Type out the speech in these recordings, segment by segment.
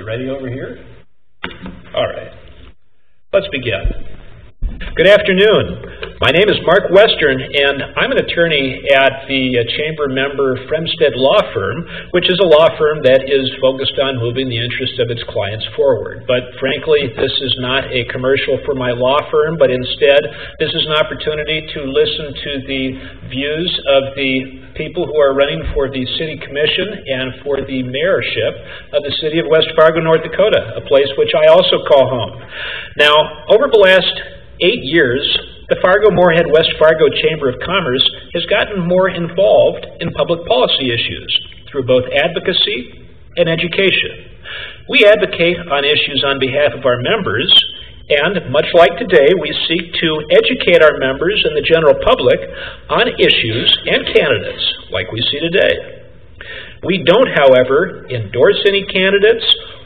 ready over here? All right. Let's begin. Good afternoon. My name is Mark Western, and I'm an attorney at the chamber member Fremstead Law Firm, which is a law firm that is focused on moving the interests of its clients forward. But frankly, this is not a commercial for my law firm, but instead, this is an opportunity to listen to the views of the people who are running for the City Commission and for the mayorship of the city of West Fargo, North Dakota, a place which I also call home. Now, over the last 8 years, the Fargo Moorhead West Fargo Chamber of Commerce has gotten more involved in public policy issues through both advocacy and education. We advocate on issues on behalf of our members, and much like today, we seek to educate our members and the general public on issues and candidates like we see today. We don't, however, endorse any candidates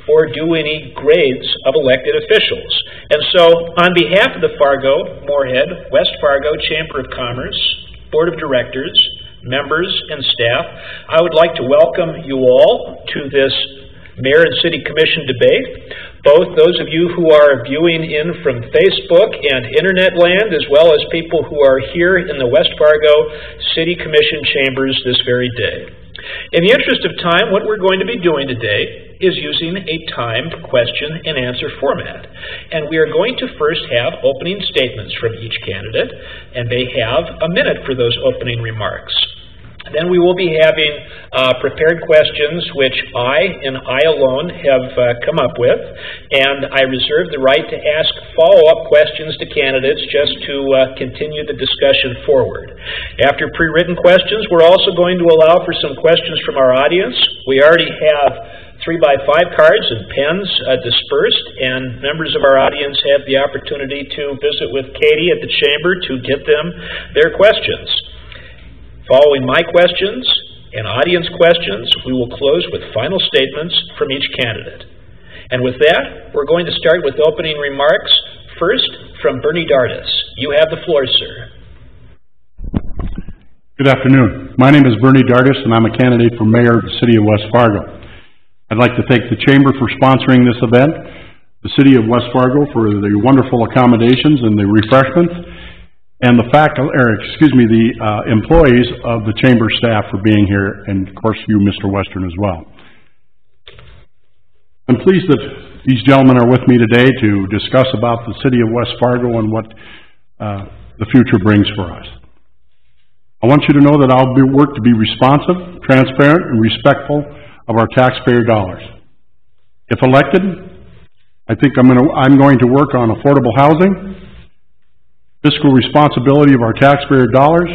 or do any grades of elected officials. And so, on behalf of the Fargo, Moorhead, West Fargo Chamber of Commerce, Board of Directors, members, and staff, I would like to welcome you all to this Mayor and City Commission debate. Both those of you who are viewing in from Facebook and Internet land, as well as people who are here in the West Fargo City Commission Chambers this very day. In the interest of time, what we're going to be doing today is using a timed question and answer format. And we are going to first have opening statements from each candidate, and they have a minute for those opening remarks. Then we will be having prepared questions which I and I alone have come up with, and I reserve the right to ask follow-up questions to candidates just to continue the discussion forward. After pre-written questions, we're also going to allow for some questions from our audience. We already have 3x5 cards and pens dispersed, and members of our audience have the opportunity to visit with Katie at the chamber to get them their questions. Following my questions and audience questions, we will close with final statements from each candidate. And with that, we're going to start with opening remarks. First, from Bernie Dardis. You have the floor, sir. Good afternoon. My name is Bernie Dardis, and I'm a candidate for mayor of the city of West Fargo. I'd like to thank the Chamber for sponsoring this event, the City of West Fargo for the wonderful accommodations and the refreshments, and the employees of the Chamber staff for being here, and of course you, Mr. Western, as well. I'm pleased that these gentlemen are with me today to discuss about the City of West Fargo and what the future brings for us. I want you to know that I'll work to be responsive, transparent, and respectful of our taxpayer dollars. If elected, I think I'm going to work on affordable housing, fiscal responsibility of our taxpayer dollars,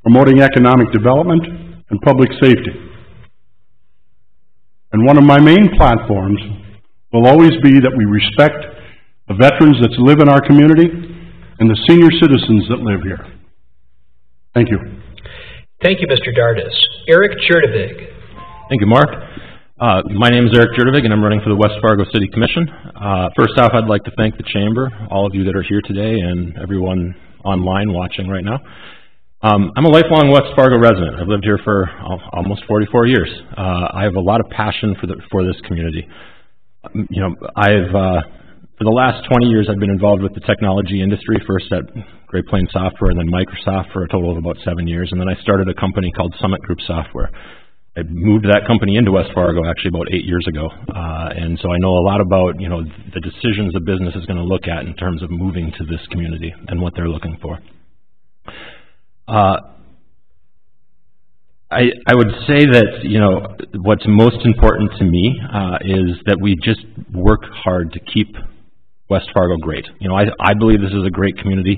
promoting economic development, and public safety. And one of my main platforms will always be that we respect the veterans that live in our community and the senior citizens that live here. Thank you. Thank you, Mr. Dardis. Eric Gjerdevig. Thank you, Mark. My name is Eric Gjerdevig, and I'm running for the West Fargo City Commission. First off, I'd like to thank the Chamber, all of you that are here today, and everyone online watching right now. I'm a lifelong West Fargo resident. I've lived here for almost 44 years. I have a lot of passion for this community. You know, for the last 20 years, I've been involved with the technology industry, first at Great Plains Software and then Microsoft for a total of about 7 years, and then I started a company called Summit Group Software. I moved that company into West Fargo actually about 8 years ago, and so I know a lot about, you know, the decisions a business is going to look at in terms of moving to this community and what they're looking for. I would say that, you know, what's most important to me is that we just work hard to keep West Fargo great. You know, I believe this is a great community,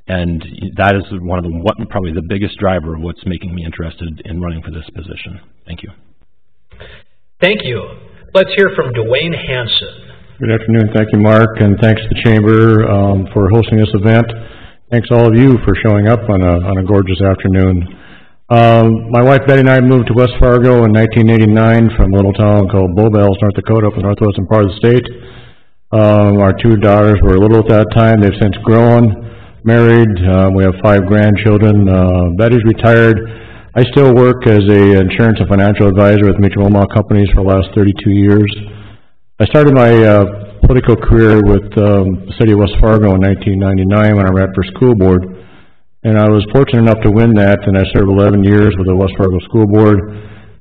and that is probably the biggest driver of what's making me interested in running for this position. Thank you. Thank you. Let's hear from Duane Hanson. Good afternoon. Thank you, Mark, and thanks to the Chamber for hosting this event. Thanks all of you for showing up on a gorgeous afternoon. My wife Betty and I moved to West Fargo in 1989 from a little town called Bull Bells, North Dakota, up in the northwestern part of the state. Our 2 daughters were little at that time. They've since grown, married. We have 5 grandchildren. Betty's retired. I still work as an insurance and financial advisor with Mutual Omaha Companies for the last 32 years. I started my political career with the city of West Fargo in 1999 when I ran for school board, and I was fortunate enough to win that, and I served 11 years with the West Fargo School Board.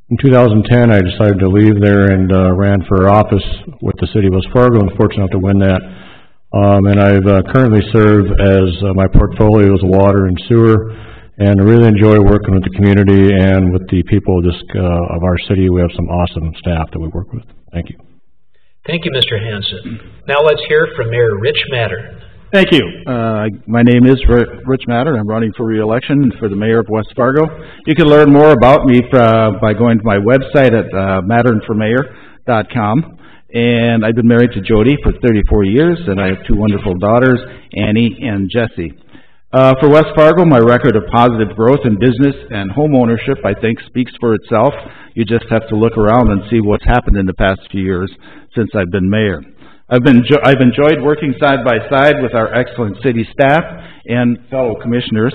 In 2010, I decided to leave there and ran for office with the city of West Fargo, and fortunate enough to win that. And I've currently serve as my portfolio is water and sewer, and I really enjoy working with the community and with the people of this of our city. We have some awesome staff that we work with. Thank you. Thank you, Mr. Hanson. Now let's hear from Mayor Rich Mattern. Thank you. My name is Rich Mattern. I'm running for re-election for the mayor of West Fargo. You can learn more about me by going to my website at matternformayor.com. And I've been married to Jody for 34 years, and I have two wonderful daughters, Annie and Jessie. For West Fargo, my record of positive growth in business and home ownership, I think, speaks for itself. You just have to look around and see what's happened in the past few years since I've been mayor. I've enjoyed working side by side with our excellent city staff and fellow commissioners.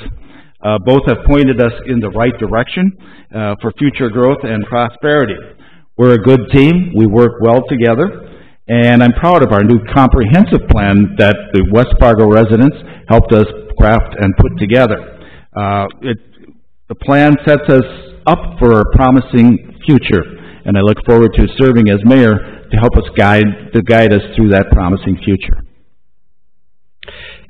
Both have pointed us in the right direction for future growth and prosperity. We're a good team. We work well together, and I'm proud of our new comprehensive plan that the West Fargo residents helped us craft and put together. The plan sets us up for a promising future, and I look forward to serving as mayor to help us guide us through that promising future.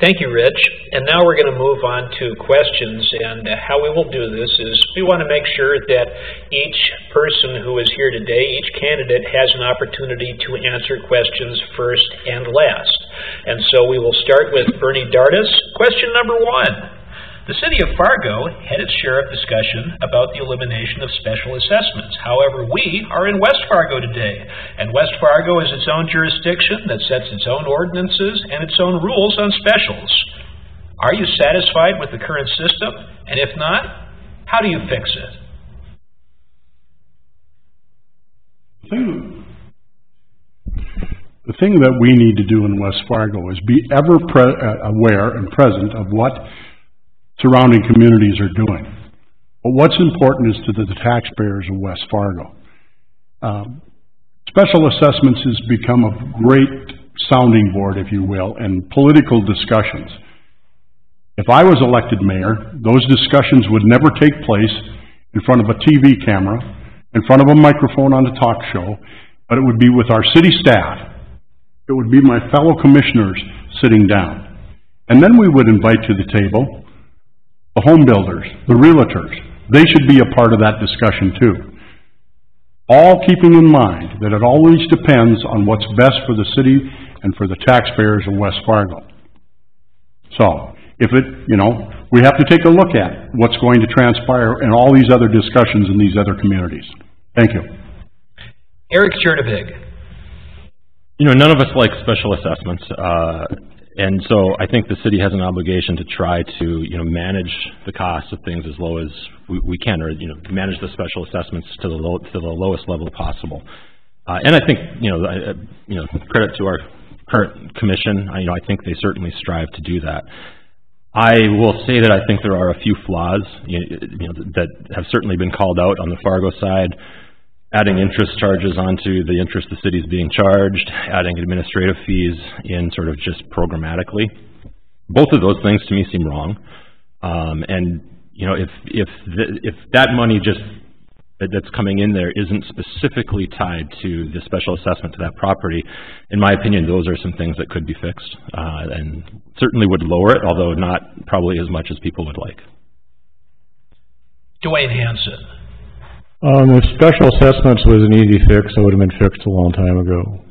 Thank you, Rich. And now we're going to move on to questions, and how we will do this is we want to make sure that each person who is here today, each candidate has an opportunity to answer questions first and last. And so we will start with Bernie Dardis. Question number 1. The city of Fargo had its share of discussion about the elimination of special assessments. However, we are in West Fargo today, and West Fargo is its own jurisdiction that sets its own ordinances and its own rules on specials. Are you satisfied with the current system? And if not, how do you fix it? The thing that we need to do in West Fargo is be ever aware and present of what surrounding communities are doing. But what's important is to the taxpayers of West Fargo. Special assessments has become a great sounding board, if you will, in political discussions. If I was elected mayor, those discussions would never take place in front of a TV camera, in front of a microphone on a talk show, but it would be with our city staff. It would be my fellow commissioners sitting down. And then we would invite to the table the home builders, the realtors. They should be a part of that discussion too. All keeping in mind that it always depends on what's best for the city and for the taxpayers of West Fargo. So, we have to take a look at what's going to transpire in all these other discussions in these other communities. Thank you. Eric Gjerdevig. None of us like special assessments. And so I think the city has an obligation to try to, manage the costs of things as low as we can, or, manage the special assessments to the lowest level possible. And I think, credit to our current commission. I think they certainly strive to do that. I will say that I think there are a few flaws, that have certainly been called out on the Fargo side. Adding interest charges onto the interest the city is being charged, adding administrative fees in sort of just programmatically. Both of those things to me seem wrong. And if that money that's coming in there isn't specifically tied to the special assessment to that property, in my opinion, those are some things that could be fixed, and certainly would lower it, although not probably as much as people would like. Duane Hanson. If special assessments was an easy fix, it would have been fixed a long time ago.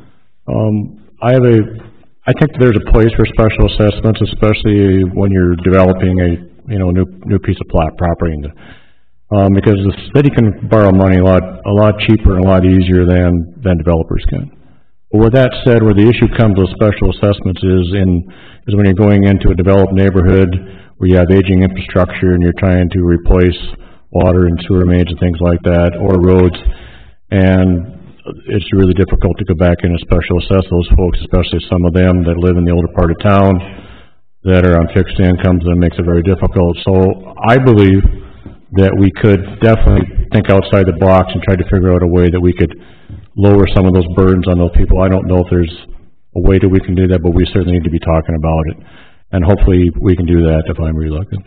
I think there's a place for special assessments, especially when you're developing a new piece of property, because the city can borrow money a lot cheaper and a lot easier than developers can. But with that said, where the issue comes with special assessments is when you're going into a developed neighborhood where you have aging infrastructure and you're trying to replace water and sewer mains and things like that, or roads, and it's really difficult to go back in and special assess those folks, especially some of them that live in the older part of town that are on fixed incomes. That makes it very difficult. So I believe that we could definitely think outside the box and try to figure out a way that we could lower some of those burdens on those people. I don't know if there's a way that we can do that, but we certainly need to be talking about it. And hopefully we can do that if I'm reelected.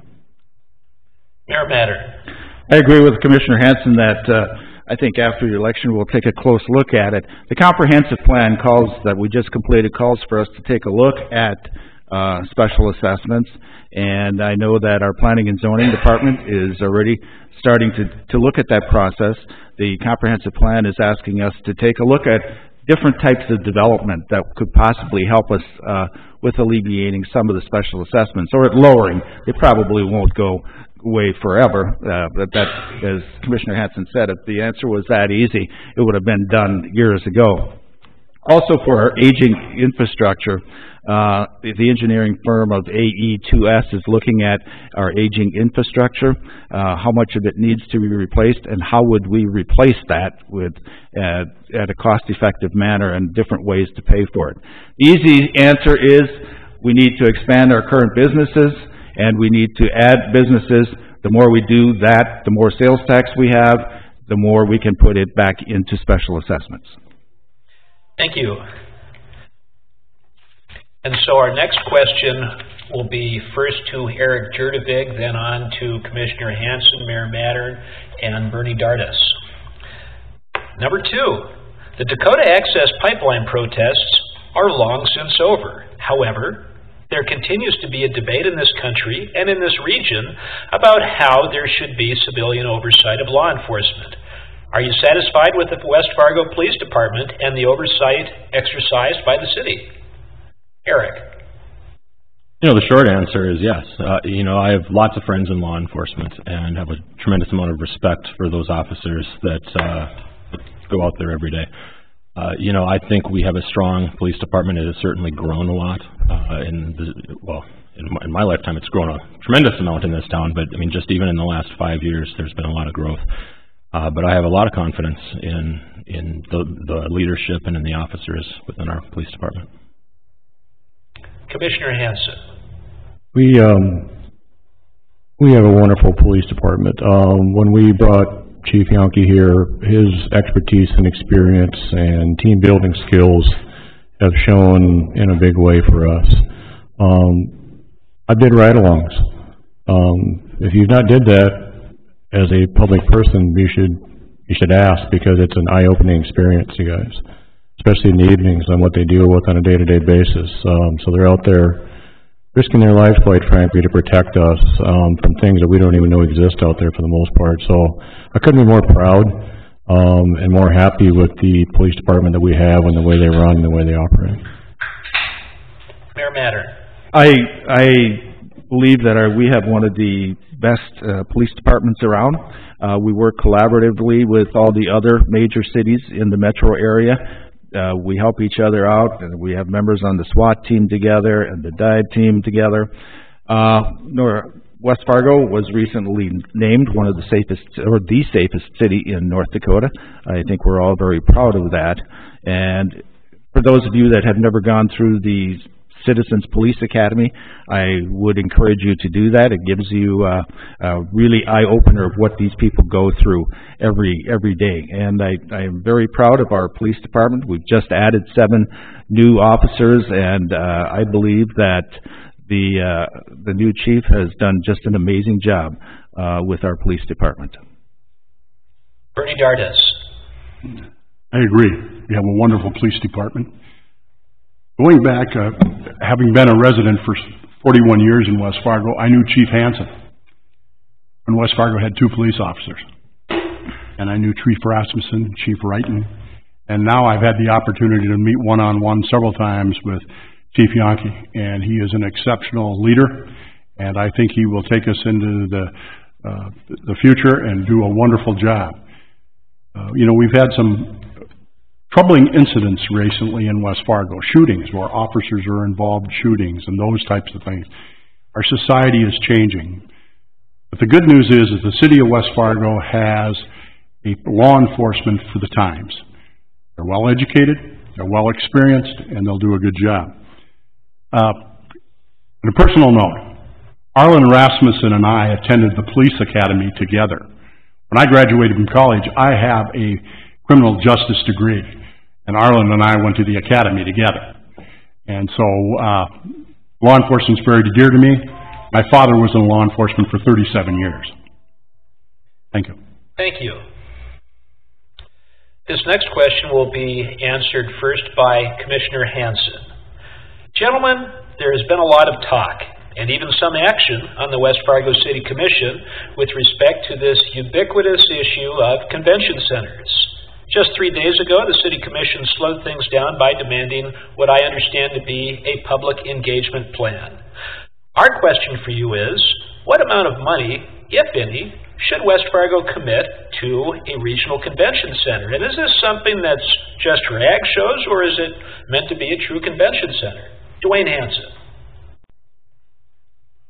Mayor Mattern. I agree with Commissioner Hanson that I think after the election we'll take a close look at it. The comprehensive plan that we just completed calls for us to take a look at special assessments, and I know that our planning and zoning department is already starting to look at that process. The comprehensive plan is asking us to take a look at different types of development that could possibly help us with alleviating some of the special assessments, or at lowering. They probably won't go away forever, but that, as Commissioner Hanson said, if the answer was that easy, it would have been done years ago. Also, for our aging infrastructure, the engineering firm of AE2S is looking at our aging infrastructure, how much of it needs to be replaced, and how would we replace that with at a cost-effective manner and different ways to pay for it. The easy answer is we need to expand our current businesses, and we need to add businesses. The more we do that, the more sales tax we have, the more we can put it back into special assessments. Thank you. And so our next question will be first to Eric Gjerdevig, then on to Commissioner Hanson, Mayor Mattern, and Bernie Dardis. Number 2, the Dakota Access Pipeline protests are long since over. However, there continues to be a debate in this country and in this region about how there should be civilian oversight of law enforcement. Are you satisfied with the West Fargo Police Department and the oversight exercised by the city? Eric. You know, the short answer is yes. You know, I have lots of friends in law enforcement and have a tremendous amount of respect for those officers that go out there every day. You know, I think we have a strong police department. It has certainly grown a lot. In my lifetime, it's grown a tremendous amount in this town, but I mean, just even in the last 5 years, there's been a lot of growth. But I have a lot of confidence in the leadership and in the officers within our police department. Commissioner Hanson. We have a wonderful police department. When we brought Chief Yonke here, his expertise and experience and team building skills have shown in a big way for us. I did ride-alongs. If you've not did that as a public person, you should ask, because it's an eye-opening experience, you guys, especially in the evenings on what they deal with on a day-to-day basis. So they're out there risking their lives, quite frankly, to protect us from things that we don't even know exist out there for the most part. So I couldn't be more proud and more happy with the police department that we have and the way they run and the way they operate. Mayor Mattern. I believe that we have one of the best police departments around. We work collaboratively with all the other major cities in the metro area. We help each other out, and we have members on the SWAT team together and the DIVE team together. West Fargo was recently named one of the safest, or the safest city in North Dakota. I think we're all very proud of that. And for those of you that have never gone through the Citizens Police Academy, I would encourage you to do that. It gives you a really eye-opener of what these people go through every day. And I am very proud of our police department. We've just added 7 new officers, and I believe that the new chief has done just an amazing job with our police department. Bernie Dardis. I agree. We have a wonderful police department. Going back, having been a resident for 41 years in West Fargo, I knew Chief Hanson when West Fargo had 2 police officers. And I knew Chief Rasmussen, Chief Wrighton, and now I've had the opportunity to meet one-on-one several times with Chief Yonke, and he is an exceptional leader, and I think he will take us into the future and do a wonderful job. You know, we've had some troubling incidents recently in West Fargo, shootings where officers are involved in shootings and those types of things. Our society is changing. But the good news is the city of West Fargo has a law enforcement for the times. They're well educated, they're well experienced, and they'll do a good job. On a personal note, Arlen Rasmussen and I attended the police academy together. When I graduated from college, I have a criminal justice degree. and Arlen and I went to the academy together. And so law enforcement's very dear to me. My father was in law enforcement for 37 years. Thank you. Thank you. This next question will be answered first by Commissioner Hanson. Gentlemen, there has been a lot of talk and even some action on the West Fargo City Commission with respect to this ubiquitous issue of convention centers. Just 3 days ago, the City Commission slowed things down by demanding what I understand to be a public engagement plan. Our question for you is, what amount of money, if any, should West Fargo commit to a regional convention center? And is this something that's just for ag shows, or is it meant to be a true convention center? Duane Hanson.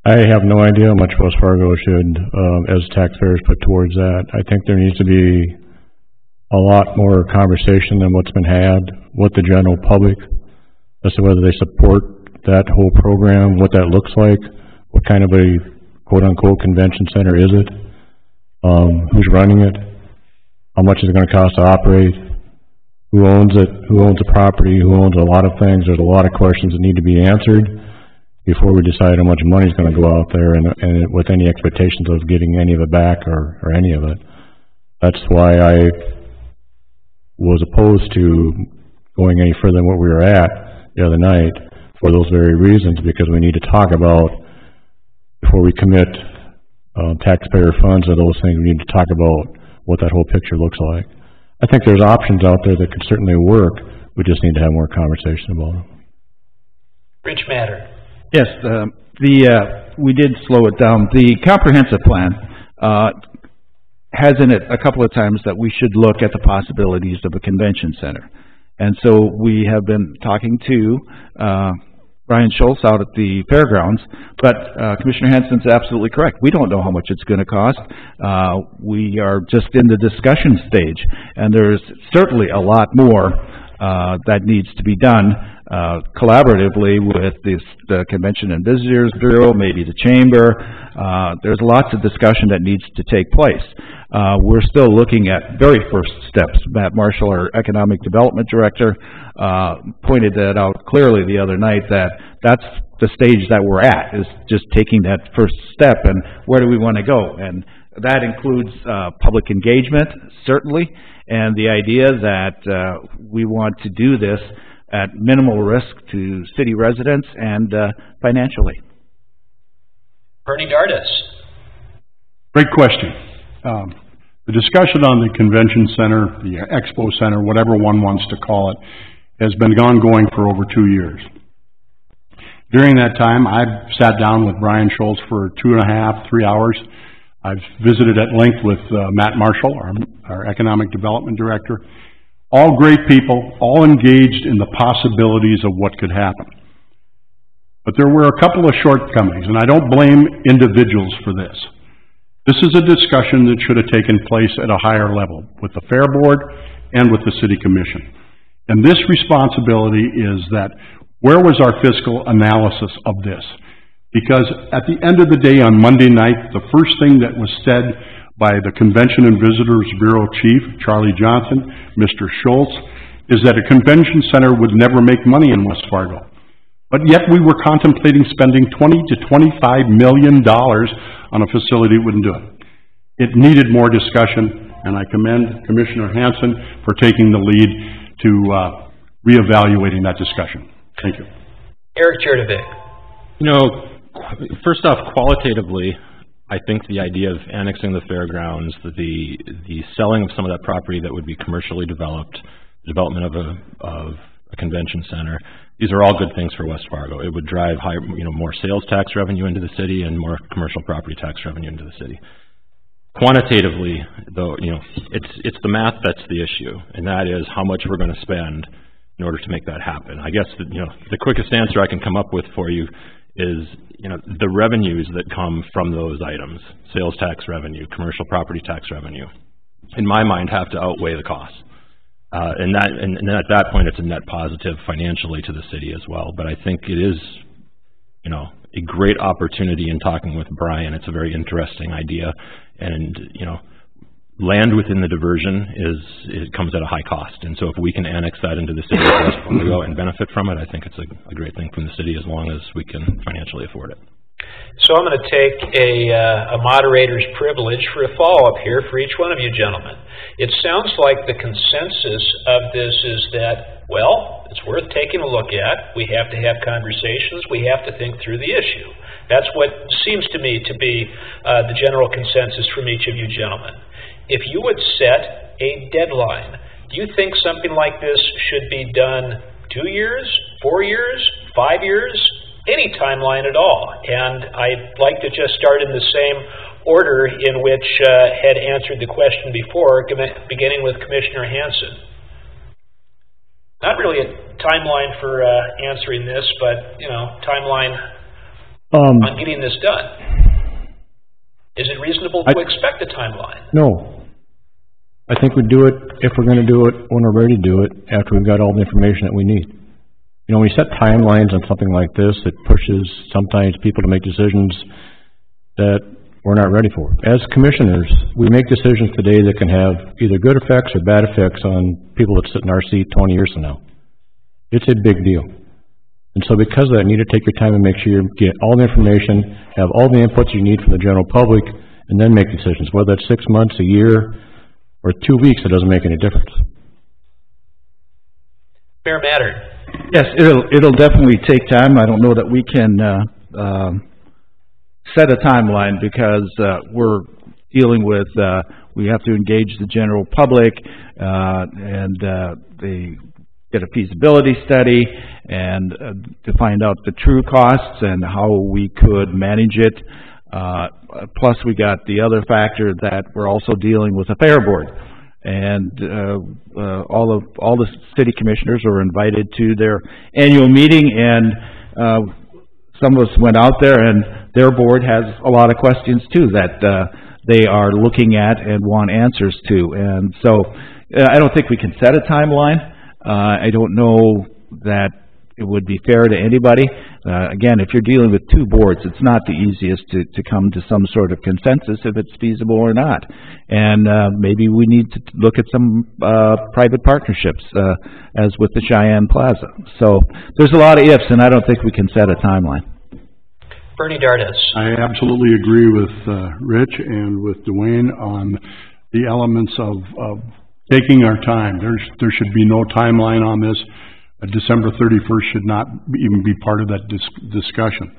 I have no idea how much West Fargo should, as taxpayers, put towards that. I think there needs to be a lot more conversation than what's been had with the general public as to whether they support that whole program, what that looks like, what kind of a quote-unquote convention center is it, who's running it, how much is it going to cost to operate, who owns it, who owns the property, who owns a lot of things. There's a lot of questions that need to be answered before we decide how much money is going to go out there and with any expectations of getting any of it back or any of it. That's why I was opposed to going any further than what we were at the other night, for those very reasons, because we need to talk about, before we commit taxpayer funds or those things, we need to talk about what that whole picture looks like. I think there's options out there that could certainly work. We just need to have more conversation about them. Rich Mattern. Yes, we did slow it down. The comprehensive plan has in it a couple of times that we should look at the possibilities of a convention center. And so we have been talking to Brian Schultz out at the fairgrounds, but Commissioner Hanson's absolutely correct. We don't know how much it's going to cost. We are just in the discussion stage, and there's certainly a lot more that needs to be done collaboratively with the Convention and Visitors Bureau, maybe the Chamber. There's lots of discussion that needs to take place. We're still looking at very first steps. Matt Marshall, our Economic Development Director, pointed that out clearly the other night, that that's the stage that we're at, is just taking that first step, and where do we want to go? And that includes public engagement, certainly, and the idea that we want to do this at minimal risk to city residents and financially. Bernie Dardis. Great question. The discussion on the convention center, the expo center, whatever one wants to call it, has been ongoing for over 2 years. During that time, I've sat down with Brian Schultz for 2.5, 3 hours. I've visited at length with Matt Marshall, our Economic Development Director. All great people, all engaged in the possibilities of what could happen. But there were a couple of shortcomings, and I don't blame individuals for this. This is a discussion that should have taken place at a higher level with the Fair Board and with the City Commission. And this responsibility is that, where was our fiscal analysis of this? Because at the end of the day on Monday night, the first thing that was said by the Convention and Visitors Bureau Chief, Charlie Johnson, Mr. Schultz, is that a convention center would never make money in West Fargo. But yet we were contemplating spending $20 to $25 million on a facility that wouldn't do it. It needed more discussion, and I commend Commissioner Hanson for taking the lead to reevaluating that discussion. Thank you. Eric Gjerdevig. You know, first off, qualitatively, I think the idea of annexing the fairgrounds, the selling of some of that property that would be commercially developed, the development of a convention center, these are all good things for West Fargo. It would drive higher, more sales tax revenue into the city and more commercial property tax revenue into the city. Quantitatively, though, it's the math that's the issue, and that is how much we're going to spend in order to make that happen. I guess the quickest answer I can come up with for you is the revenues that come from those items, sales tax revenue, commercial property tax revenue, in my mind have to outweigh the costs. And at that point, it's a net positive financially to the city as well. But I think it is, a great opportunity in talking with Brian. It's a very interesting idea, and land within the diversion it comes at a high cost. And so if we can annex that into the city of West Fargo and benefit from it, I think it's a great thing from the city as long as we can financially afford it. So I'm going to take a moderator's privilege for a follow-up here for each one of you gentlemen. It sounds like the consensus of this is that, well, it's worth taking a look at. We have to have conversations. We have to think through the issue. That's what seems to me to be the general consensus from each of you gentlemen. If you would set a deadline, do you think something like this should be done 2 years, 4 years, 5 years? Any timeline at all. And I'd like to just start in the same order in which had answered the question before, beginning with Commissioner Hanson. Not really a timeline for answering this, but, you know, timeline on getting this done. Is it reasonable to expect a timeline? No. I think we do it, if we're going to do it, when we're ready to do it, after we've got all the information that we need. You know, when you set timelines on something like this, it pushes sometimes people to make decisions that we're not ready for. As commissioners, we make decisions today that can have either good effects or bad effects on people that sit in our seat 20 years from now. It's a big deal. And so because of that, you need to take your time and make sure you get all the information, have all the inputs you need from the general public, and then make decisions. Whether that's 6 months, a year, or 2 weeks, it doesn't make any difference. Mayor Mattern. Yes, it'll definitely take time. I don't know that we can set a timeline because we're dealing with, we have to engage the general public and they get a feasibility study and to find out the true costs and how we could manage it. Plus we got the other factor that we're also dealing with a fair board. And all the city commissioners were invited to their annual meeting, and some of us went out there, and their board has a lot of questions too that they are looking at and want answers to. And so I don't think we can set a timeline. I don't know that it would be fair to anybody. Again, if you're dealing with two boards, it's not the easiest to come to some sort of consensus if it's feasible or not. And maybe we need to look at some private partnerships, as with the Cheyenne Plaza. So there's a lot of ifs, and I don't think we can set a timeline. Bernie Dardis. I absolutely agree with Rich and with Duane on the elements of taking our time. There should be no timeline on this. December 31st should not even be part of that discussion.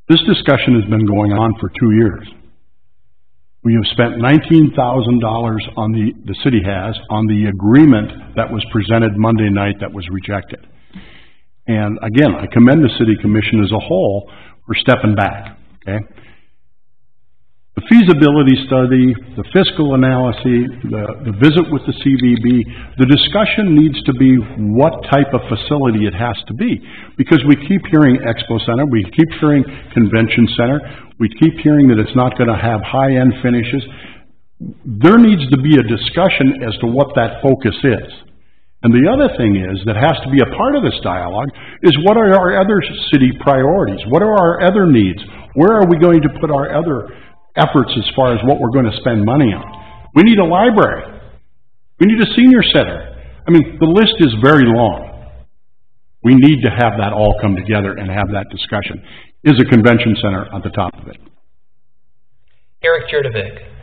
This discussion has been going on for 2 years. We have spent $19,000 on the city has, on the agreement that was presented Monday night that was rejected. And again, I commend the City Commission as a whole for stepping back, okay? The feasibility study, the fiscal analysis, the visit with the CVB, the discussion needs to be what type of facility it has to be. Because we keep hearing Expo Center, we keep hearing Convention Center, we keep hearing that it's not going to have high-end finishes. There needs to be a discussion as to what that focus is. And the other thing is that has to be a part of this dialogue is what are our other city priorities? What are our other needs? Where are we going to put our other efforts as far as what we're going to spend money on? We need a library. We need a senior center. I mean, the list is very long. We need to have that all come together and have that discussion. Is a convention center at the top of it? Eric Gjerdevig.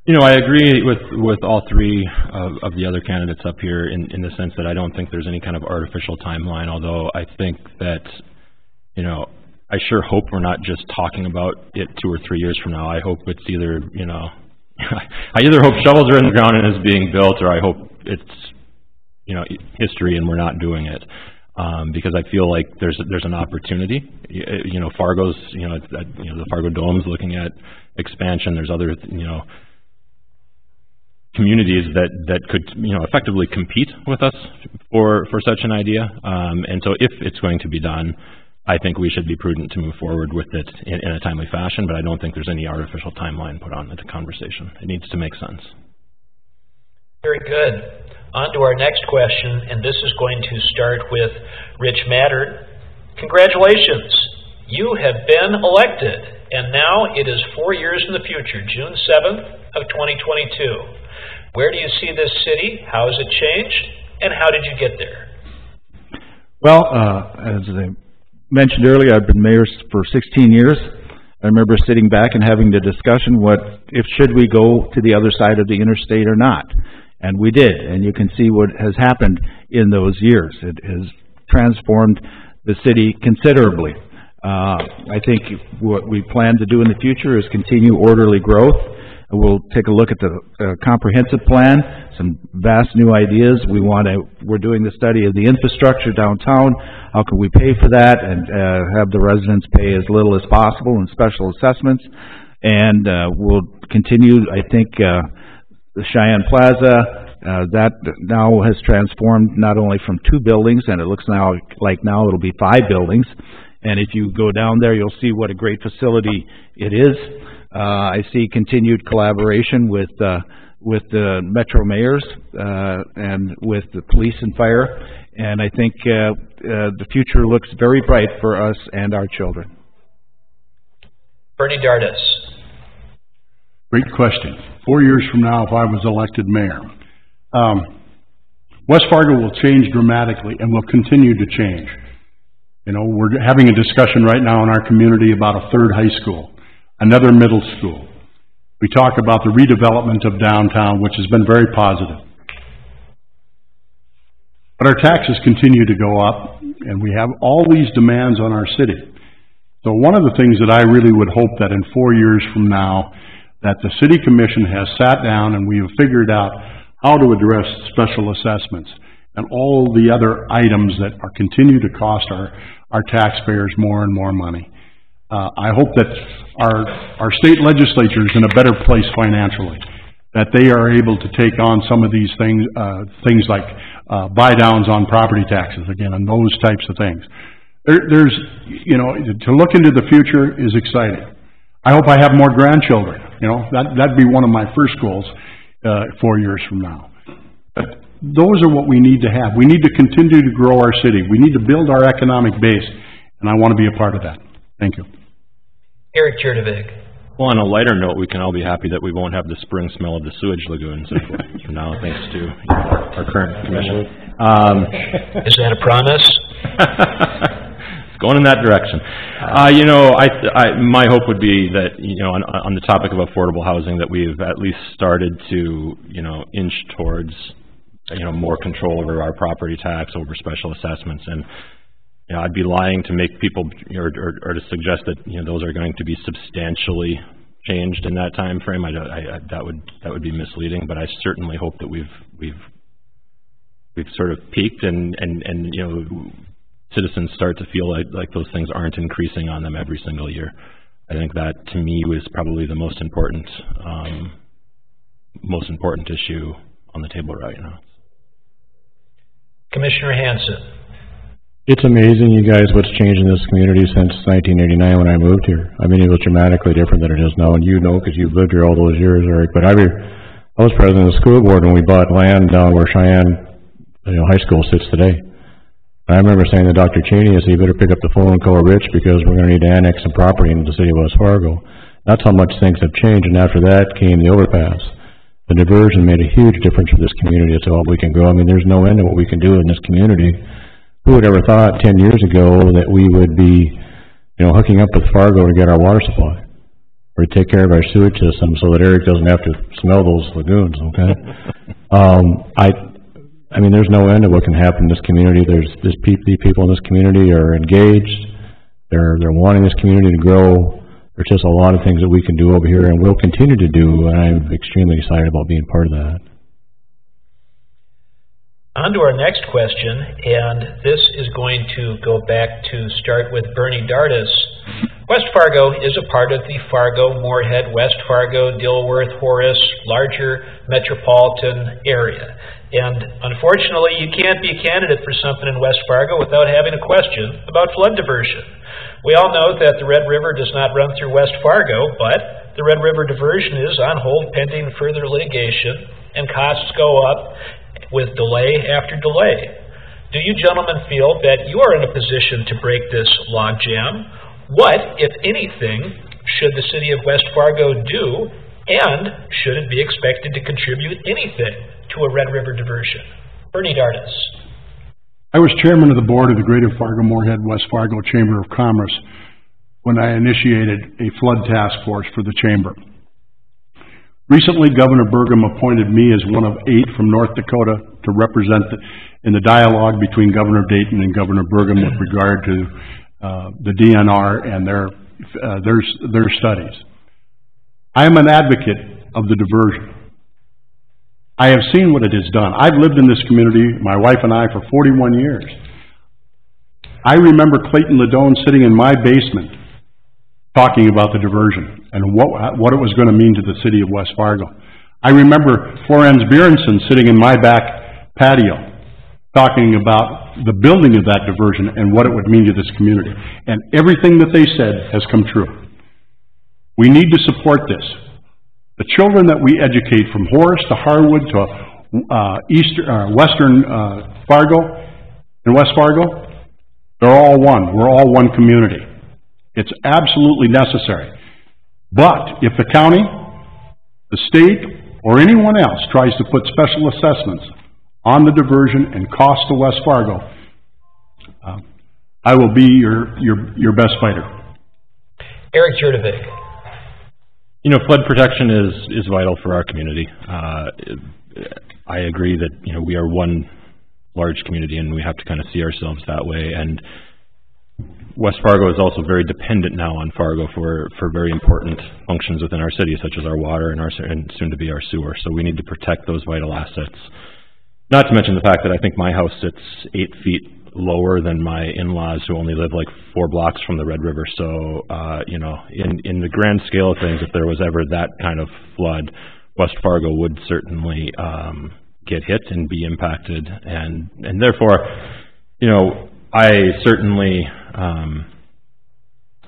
You know, I agree with all three of the other candidates up here in the sense that I don't think there's any kind of artificial timeline, although I think that, you know, I sure hope we're not just talking about it 2 or 3 years from now. I hope it's either, you know, I either hope shovels are in the ground and is being built, or I hope it's, you know, history and we're not doing it. Because I feel like there's an opportunity. You know, Fargo's, you know, the Fargo Dome's looking at expansion. There's other, you know, communities that could, you know, effectively compete with us for such an idea. And so if it's going to be done, I think we should be prudent to move forward with it in a timely fashion, but I don't think there's any artificial timeline put on the conversation. It needs to make sense. Very good. On to our next question, and this is going to start with Rich Mattern. Congratulations. You have been elected, and now it is 4 years in the future, June 7th of 2022. Where do you see this city? How has it changed? And how did you get there? Well, as I mentioned earlier, I've been mayor for 16 years. I remember sitting back and having the discussion, should we go to the other side of the interstate or not? And we did, and you can see what has happened in those years. It has transformed the city considerably. I think what we plan to do in the future is continue orderly growth. We'll take a look at the comprehensive plan, some vast new ideas. We're doing the study of the infrastructure downtown. How can we pay for that and have the residents pay as little as possible in special assessments? And we'll continue, I think, the Cheyenne Plaza, that now has transformed not only from 2 buildings, and it looks now it'll be 5 buildings. And if you go down there, you'll see what a great facility it is. I see continued collaboration with the metro mayors and with the police and fire, and I think the future looks very bright for us and our children. Bernie Dardis. Great question. 4 years from now, if I was elected mayor, West Fargo will change dramatically and will continue to change. You know, we're having a discussion right now in our community about a 3rd high school, another middle school. We talk about the redevelopment of downtown, which has been very positive. But our taxes continue to go up, and we have all these demands on our city. So one of the things that I really would hope that in 4 years from now, that the City Commission has sat down and we have figured out how to address special assessments and all the other items that continue to cost our taxpayers more and more money. I hope that our state legislature is in a better place financially, that they are able to take on some of these things like buy downs on property taxes again, and those types of things. There's, you know, to look into the future is exciting. I hope I have more grandchildren. You know, that'd be one of my first goals 4 years from now. But those are what we need to have. We need to continue to grow our city. We need to build our economic base, and I want to be a part of that. Thank you. Eric Gjerdevig. Well, on a lighter note, we can all be happy that we won't have the spring smell of the sewage lagoons from now, thanks to our current commission. Is that a promise? It's going in that direction. You know, my hope would be that, you know, on the topic of affordable housing, that we've at least started to, you know, inch towards, you know, more control over our property tax, over special assessments, and you know, I'd be lying to make people or to suggest that, you know, those are going to be substantially changed in that time frame. That would be misleading. But I certainly hope that we've sort of peaked, and you know, citizens start to feel like those things aren't increasing on them every single year. I think that, to me, was probably the most important issue on the table right now. Commissioner Hanson. It's amazing, you guys, what's changed in this community since 1989 when I moved here. I mean, it was dramatically different than it is now, and you know, because you've lived here all those years, Eric. But I was president of the school board when we bought land down where Cheyenne, you know, high school sits today. I remember saying to Dr. Cheney, I said, you better pick up the phone and call Rich, because we're going to need to annex some property into the city of West Fargo. That's how much things have changed, and after that came the overpass. The diversion made a huge difference for this community. It's all we can go. I mean, there's no end to what we can do in this community. Who would ever thought 10 years ago that we would be, you know, hooking up with Fargo to get our water supply, or to take care of our sewage system so that Eric doesn't have to smell those lagoons, okay? I mean, there's no end to what can happen in this community. These people in this community are engaged. They're wanting this community to grow. There's just a lot of things that we can do over here and we'll continue to do, and I'm extremely excited about being part of that. On to our next question, and this is going to go back to start with Bernie Dardis. West Fargo is a part of the Fargo Moorhead, West Fargo, Dilworth, Horace, larger metropolitan area. And unfortunately, you can't be a candidate for something in West Fargo without having a question about flood diversion. We all know that the Red River does not run through West Fargo, but the Red River diversion is on hold pending further litigation, and costs go up with delay after delay. Do you gentlemen feel that you are in a position to break this logjam? What, if anything, should the city of West Fargo do And should it be expected to contribute anything to a Red River diversion? Bernie Dardis. I was chairman of the board of the Greater Fargo Moorhead West Fargo Chamber of Commerce when I initiated a flood task force for the chamber. Recently, Governor Burgum appointed me as one of 8 from North Dakota to represent in the dialogue between Governor Dayton and Governor Burgum with regard to the DNR and their studies. I am an advocate of the diversion. I have seen what it has done. I've lived in this community, my wife and I, for 41 years. I remember Clayton Ladone sitting in my basement talking about the diversion and what it was going to mean to the city of West Fargo. I remember Florence Bjornson sitting in my back patio talking about the building of that diversion and what it would mean to this community. And everything that they said has come true. We need to support this. The children that we educate from Horace to Harwood to Western Fargo and West Fargo, they're all one. We're all one community. It's absolutely necessary. But if the county, the state, or anyone else tries to put special assessments on the diversion and cost to West Fargo, I will be your best fighter. Eric Gjerdevig. You know, flood protection is vital for our community. I agree that, you know, we are one large community and we have to kind of see ourselves that way. And West Fargo is also very dependent now on Fargo for very important functions within our city, such as our water and soon to be our sewer. So we need to protect those vital assets. Not to mention the fact that I think my house sits 8 feet lower than my in-laws, who only live like 4 blocks from the Red River. So, you know, in the grand scale of things, if there was ever that kind of flood, West Fargo would certainly get hit and be impacted. And therefore, you know, I certainly,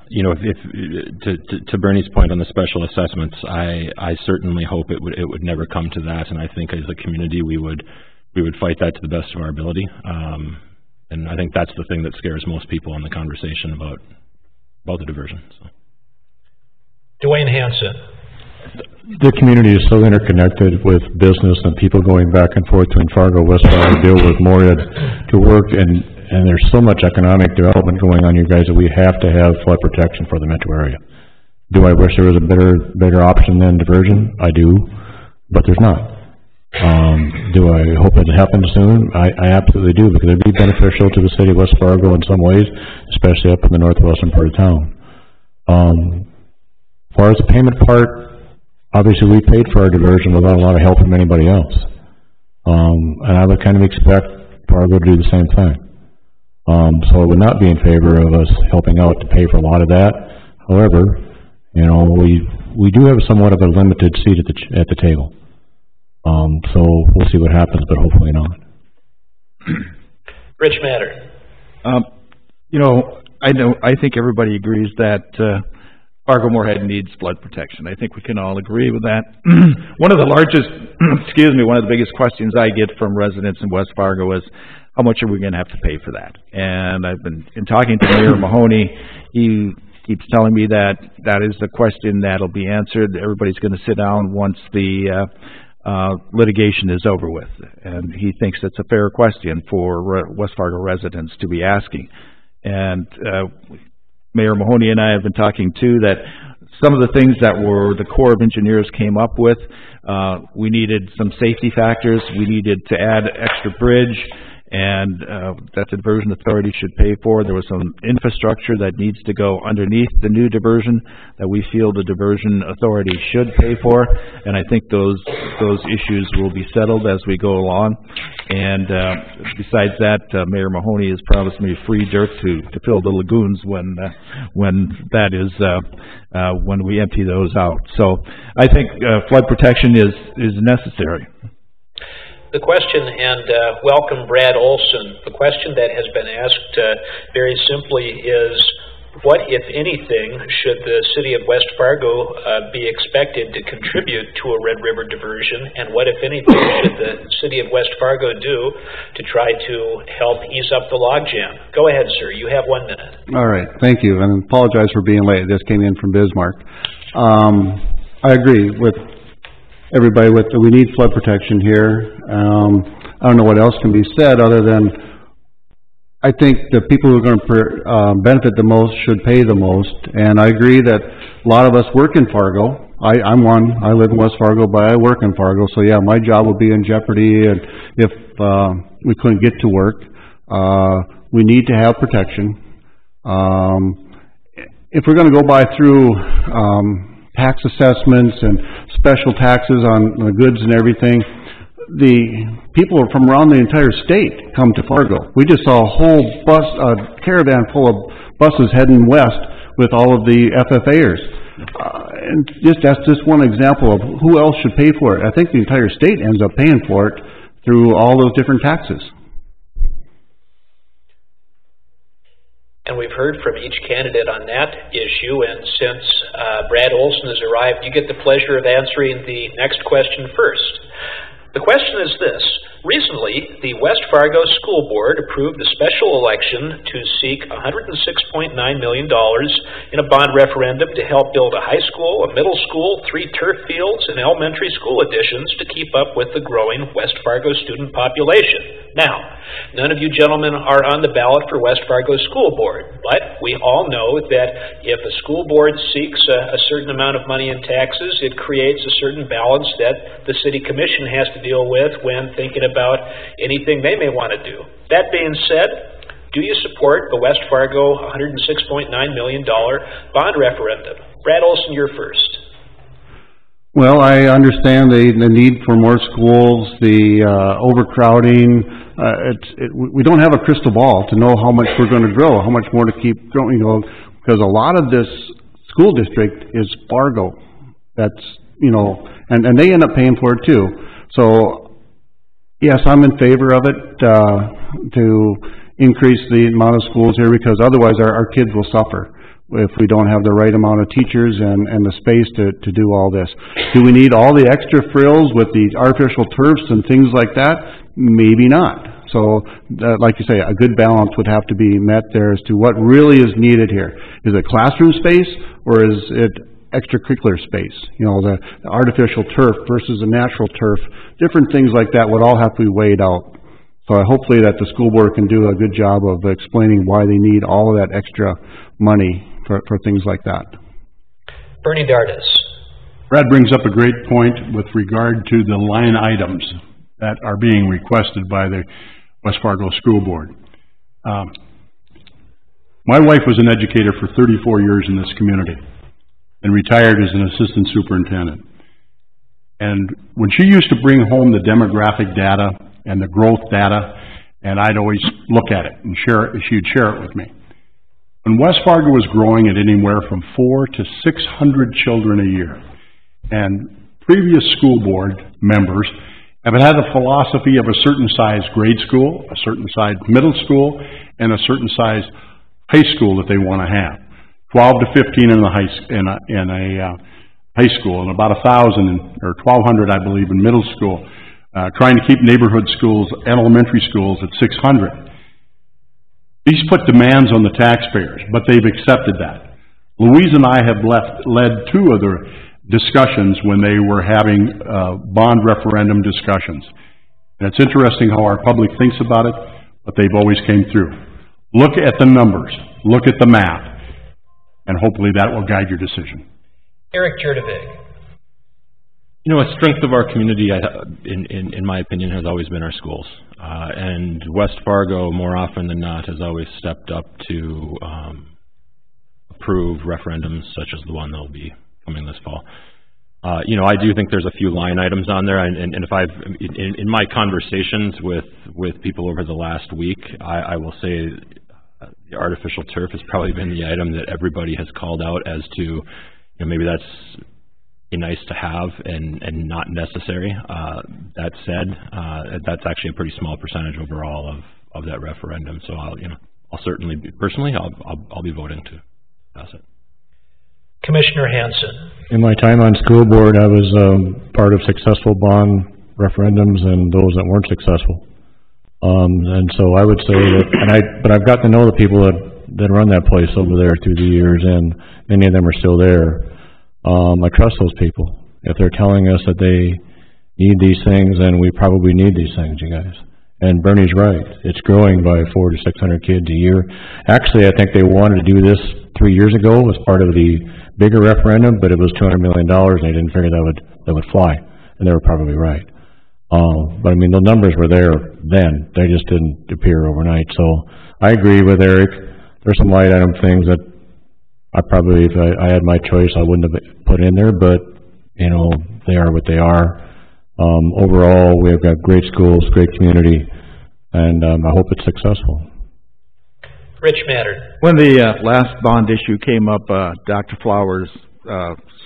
you know, to Bernie's point on the special assessments, I certainly hope it would never come to that. And I think as a community, we would fight that to the best of our ability. And I think that's the thing that scares most people in the conversation about the diversion. So. Duane Hanson. The community is so interconnected with business and people going back and forth between Fargo, West Fargo, deal with Moorhead to work, and there's so much economic development going on, you guys, that we have to have flood protection for the metro area. Do I wish there was a better option than diversion? I do, but there's not. Do I hope it happens soon? I absolutely do, because it'd be beneficial to the city of West Fargo in some ways, especially up in the northwestern part of town. As far as the payment part, obviously we paid for our diversion without a lot of help from anybody else. And I would kind of expect Fargo to do the same thing. So I would not be in favor of us helping out to pay for a lot of that. However, you know, we do have somewhat of a limited seat at the table. So we'll see what happens, but hopefully not. Rich Mattern. You know, I think everybody agrees that Fargo Moorhead needs flood protection. I think we can all agree with that. One of the largest, one of the biggest questions I get from residents in West Fargo is, how much are we going to have to pay for that? And I've been talking to Mayor Mahoney. He keeps telling me that is the question that'll be answered. Everybody's going to sit down once the litigation is over with, and he thinks it's a fair question for West Fargo residents to be asking. And Mayor Mahoney and I have been talking too that some of the things that the Corps of Engineers came up with, we needed some safety factors, we needed to add extra bridge, and that the diversion authority should pay for. There was some infrastructure that needs to go underneath the new diversion that we feel the diversion authority should pay for, and I think those issues will be settled as we go along. And besides that, Mayor Mahoney has promised me free dirt to fill the lagoons when we empty those out. So I think flood protection is necessary. The question, and welcome Brad Olson, the question that has been asked very simply is, what, if anything, should the city of West Fargo be expected to contribute to a Red River diversion, and what, if anything, should the city of West Fargo do to try to help ease up the logjam? Go ahead, sir. You have 1 minute. All right. Thank you. And I apologize for being late. I just came in from Bismarck. I agree with everybody with, we need flood protection here. I don't know what else can be said other than I think the people who are going to benefit the most should pay the most. And I agree that a lot of us work in Fargo. I'm one. I live in West Fargo, but I work in Fargo. So yeah, my job would be in jeopardy and if we couldn't get to work. We need to have protection. If we're going to go by through tax assessments and special taxes on the goods and everything, the people from around the entire state come to Fargo. We just saw a whole caravan full of buses heading west with all of the FFAers. And that's just one example of who else should pay for it. I think the entire state ends up paying for it through all those different taxes. And we've heard from each candidate on that issue, and since Brad Olson has arrived, you get the pleasure of answering the next question first. The question is this. Recently, the West Fargo School Board approved a special election to seek $106.9 million in a bond referendum to help build a high school, a middle school, 3 turf fields, and elementary school additions to keep up with the growing West Fargo student population. Now, none of you gentlemen are on the ballot for West Fargo School Board, but we all know that if a school board seeks a certain amount of money in taxes, it creates a certain balance that the City Commission has to deal with when thinking about anything they may want to do. That being said, do you support the West Fargo $106.9 million bond referendum? Brad Olson, you're first. Well, I understand the need for more schools, the overcrowding. We don't have a crystal ball to know how much we're going to grow, how much more to keep growing, because a lot of this school district is Fargo. That's, and they end up paying for it too. So, yes, I'm in favor of it to increase the amount of schools here, because otherwise our kids will suffer if we don't have the right amount of teachers and the space to do all this. Do we need all the extra frills with the artificial turfs and things like that? Maybe not. So, like you say, a good balance would have to be met there as to what really is needed here. Is it classroom space or is it extracurricular space? The artificial turf versus the natural turf, different things like that would all have to be weighed out. So hopefully that the school board can do a good job of explaining why they need all of that extra money for things like that. Bernie Dardis. Brad brings up a great point with regard to the line items that are being requested by the West Fargo School Board. My wife was an educator for 34 years in this community and retired as an assistant superintendent. And when she used to bring home the demographic data and the growth data, and I'd always look at it and she'd share it with me. When West Fargo was growing at anywhere from 400 to 600 children a year, and previous school board members have had a philosophy of a certain size grade school, a certain size middle school, and a certain size high school that they want to have. 12 to 15 in a high school, and about 1,000 or 1,200, I believe, in middle school. Trying to keep neighborhood schools and elementary schools at 600. These put demands on the taxpayers, but they've accepted that. Louise and I have led 2 other discussions when they were having bond referendum discussions. And it's interesting how our public thinks about it, but they've always came through. Look at the numbers, look at the math, and hopefully that will guide your decision. Eric Gjerdevig. A strength of our community, in my opinion, has always been our schools. And West Fargo, more often than not, has always stepped up to approve referendums such as the one that will be coming this fall. I do think there's a few line items on there, and if in my conversations with people over the last week, I will say the artificial turf has probably been the item that everybody has called out as to, maybe that's nice to have and not necessary. That said, that's actually a pretty small percentage overall of that referendum. So I'll certainly I'll be voting to pass it. Commissioner Hanson. In my time on school board, I was part of successful bond referendums and those that weren't successful. And so I would say that, but I've got to know the people that run that place over there through the years, and many of them are still there. I trust those people. If they're telling us that they need these things, then we probably need these things, you guys. And Bernie's right. It's growing by 400 to 600 kids a year. Actually, I think they wanted to do this 3 years ago as part of the bigger referendum, but it was $200 million, and they didn't figure that would fly. And they were probably right. But I mean, the numbers were there then. They just didn't appear overnight. So I agree with Eric. There's some light item things that I probably, if I had my choice, I wouldn't have put in there, but, you know, they are what they are. Overall, we've got great schools, great community, and I hope it's successful. Rich Mattern. When the last bond issue came up, Dr. Flowers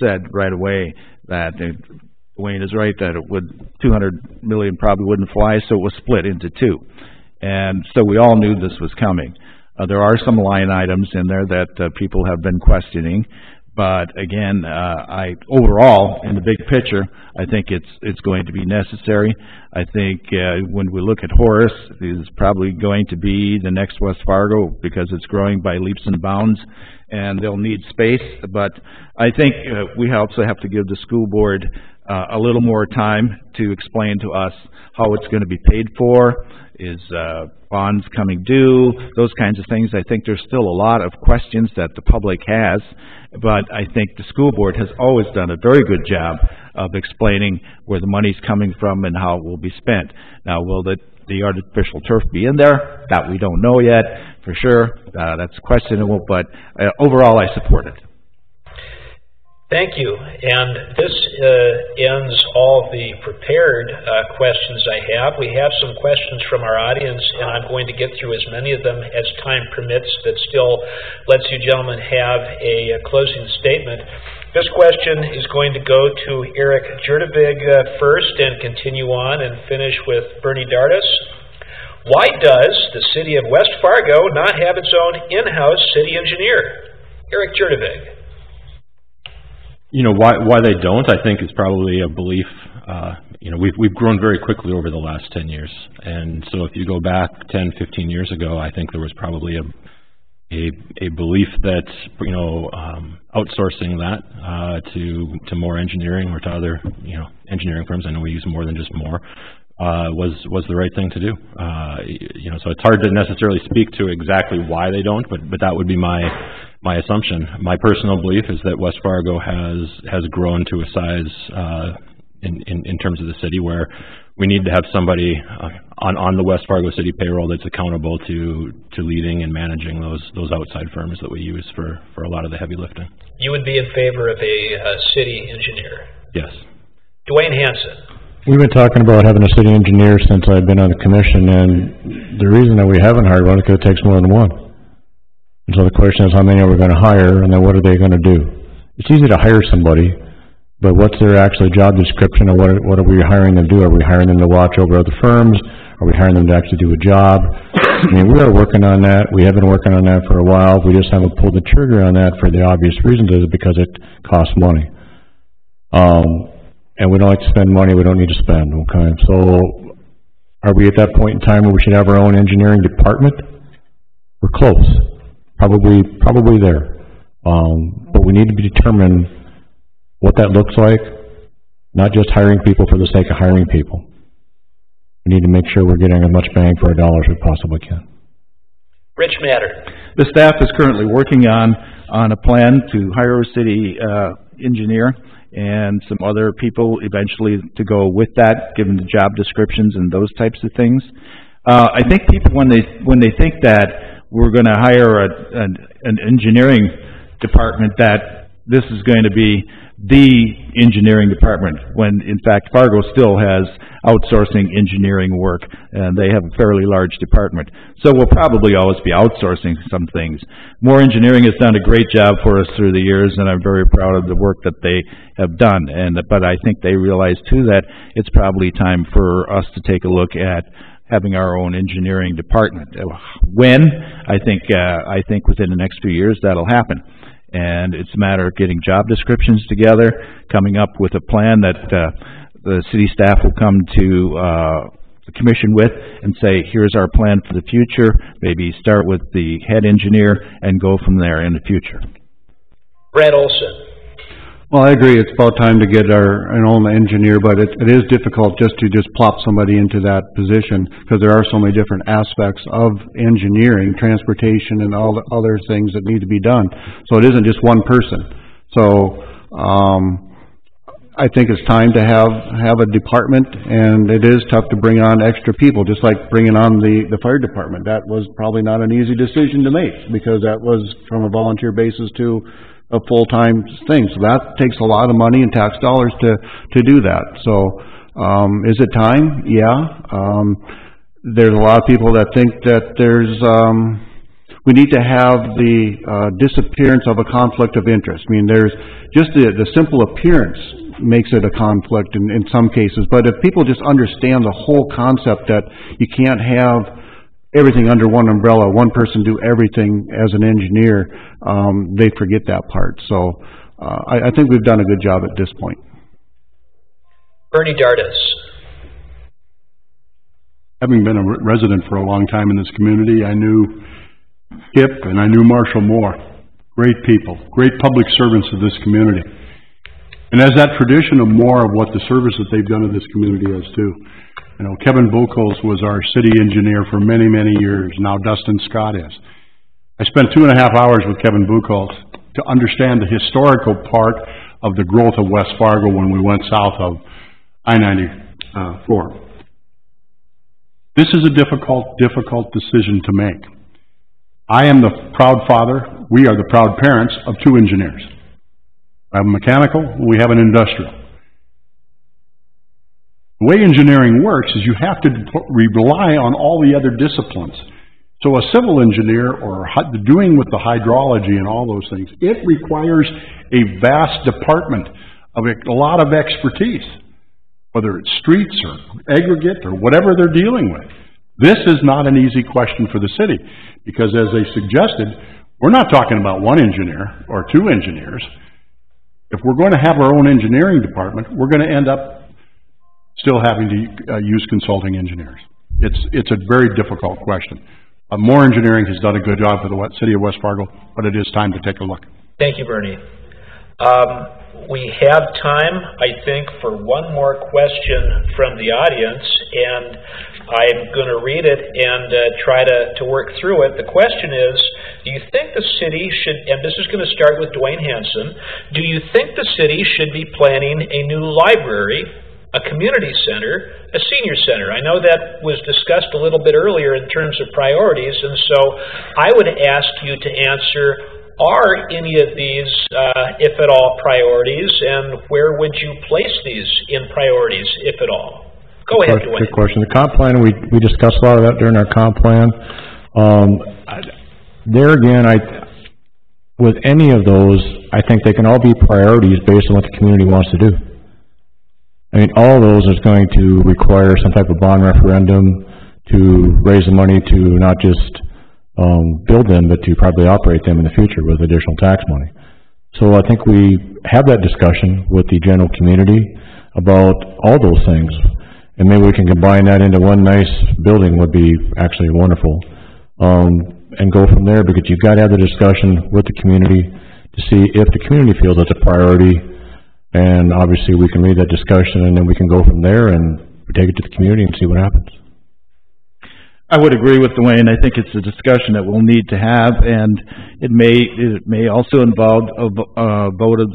said right away that Duane is right, that it would, 200 million probably wouldn't fly, so it was split into two. And so we all knew this was coming. There are some line items in there that people have been questioning, but again, overall, in the big picture, I think it's going to be necessary. I think when we look at Horace, it's probably going to be the next West Fargo because it's growing by leaps and bounds, and they'll need space. But I think we also have to give the school board a little more time to explain to us how it's going to be paid for. Is bonds coming due? Those kinds of things. I think there's still a lot of questions that the public has, but I think the school board has always done a very good job of explaining where the money's coming from and how it will be spent. Now, will the artificial turf be in there? That we don't know yet for sure. That's questionable, but overall I support it. Thank you. And this ends all the prepared questions I have. We have some questions from our audience, and I'm going to get through as many of them as time permits that still lets you gentlemen have a closing statement. This question is going to go to Eric Gjerdevig first and continue on and finish with Bernie Dardis. Why does the city of West Fargo not have its own in-house city engineer? Eric Gjerdevig. You know, why they don't, I think, is probably a belief. You know, we've grown very quickly over the last 10 years. And so if you go back 10, 15 years ago, I think there was probably a belief that, you know, outsourcing that to more engineering or to other, you know, engineering firms, I know we use more than just more, was the right thing to do. You know, so it's hard to necessarily speak to exactly why they don't, but that would be my assumption. My personal belief is that West Fargo has grown to a size in terms of the city where we need to have somebody on the West Fargo city payroll that's accountable to leading and managing those outside firms that we use for a lot of the heavy lifting. You would be in favor of a city engineer? Yes. Duane Hanson. We've been talking about having a city engineer since I've been on the commission, and the reason that we haven't hired one is because it takes more than one. And so the question is, how many are we going to hire, and then what are they going to do? It's easy to hire somebody, but what's their actual job description, and what are we hiring them to do? Are we hiring them to watch over other firms? Are we hiring them to actually do a job? I mean, we are working on that. We have been working on that for a while. We just haven't pulled the trigger on that for the obvious reasons, is because it costs money. And we don't like to spend money we don't need to spend, okay? So are we at that point in time where we should have our own engineering department? We're close. Probably there. But we need to determine what that looks like, not just hiring people for the sake of hiring people. We need to make sure we're getting as much bang for our dollars as we possibly can. Rich Mattern. The staff is currently working on a plan to hire a city engineer and some other people eventually to go with that, given the job descriptions and those types of things. I think people, when they think that we're going to hire an engineering department, that this is going to be the engineering department, when in fact Fargo still has outsourcing engineering work, and they have a fairly large department. So we'll probably always be outsourcing some things. More Engineering has done a great job for us through the years, and I'm very proud of the work that they have done. But I think they realize too that it's probably time for us to take a look at having our own engineering department. When? I think within the next few years that'll happen. And it's a matter of getting job descriptions together, coming up with a plan that the city staff will come to the commission with and say, here's our plan for the future. Maybe start with the head engineer and go from there in the future. Brad Olson. Well, I agree, it's about time to get an own engineer, but it is difficult just to plop somebody into that position, because there are so many different aspects of engineering, transportation, and all the other things that need to be done. So it isn't just one person. So, I think it's time to have a department, and it is tough to bring on extra people, just like bringing on the fire department. That was probably not an easy decision to make, because that was from a volunteer basis to a full-time thing. So that takes a lot of money and tax dollars to do that. So, is it time? Yeah. There's a lot of people that think that we need to have the disappearance of a conflict of interest. I mean, there's just the simple appearance makes it a conflict in some cases. But if people just understand the whole concept that you can't have everything under one umbrella, one person do everything as an engineer, they forget that part. So I think we've done a good job at this point. Bernie Dardis. Having been a resident for a long time in this community, I knew Kip and I knew Marshall Moore. Great people, great public servants of this community. And as that tradition of more of what the service that they've done in this community is too. You know, Kevin Buchholz was our city engineer for many, many years. Now Dustin Scott is. I spent 2.5 hours with Kevin Buchholz to understand the historical part of the growth of West Fargo when we went south of I-94. This is a difficult decision to make. I am the proud father, we are the proud parents of 2 engineers. I have a mechanical, we have an industrial. The way engineering works is you have to rely on all the other disciplines. So a civil engineer, or doing with the hydrology and all those things, it requires a vast department of a lot of expertise, whether it's streets or aggregate or whatever they're dealing with. This is not an easy question for the city, because as they suggested, we're not talking about 1 engineer or 2 engineers. If we're going to have our own engineering department, we're going to end up still having to use consulting engineers. It's a very difficult question. More Engineering has done a good job for the city of West Fargo, but it is time to take a look. Thank you, Bernie. We have time, I think, for one more question from the audience, and I'm going to read it and try to work through it. The question is, do you think the city should, and this is going to start with Duane Hanson, do you think the city should be planning a new library, a community center, a senior center? I know that was discussed a little bit earlier in terms of priorities, and so I would ask you to answer, are any of these, if at all, priorities, and where would you place these in priorities, if at all? Go ahead, Duane. Good question. The comp plan, we discussed a lot of that during our comp plan. There again, with any of those, I think they can all be priorities based on what the community wants to do. I mean, all of those is going to require some type of bond referendum to raise the money to not just build them, but to probably operate them in the future with additional tax money. So I think we have that discussion with the general community about all those things, and maybe we can combine that into one nice building would be actually wonderful, and go from there, because you've got to have the discussion with the community to see if the community feels it's a priority, and obviously we can read that discussion and then we can go from there and take it to the community and see what happens. I would agree with Duane. I think it's a discussion that we'll need to have, and it may also involve a vote of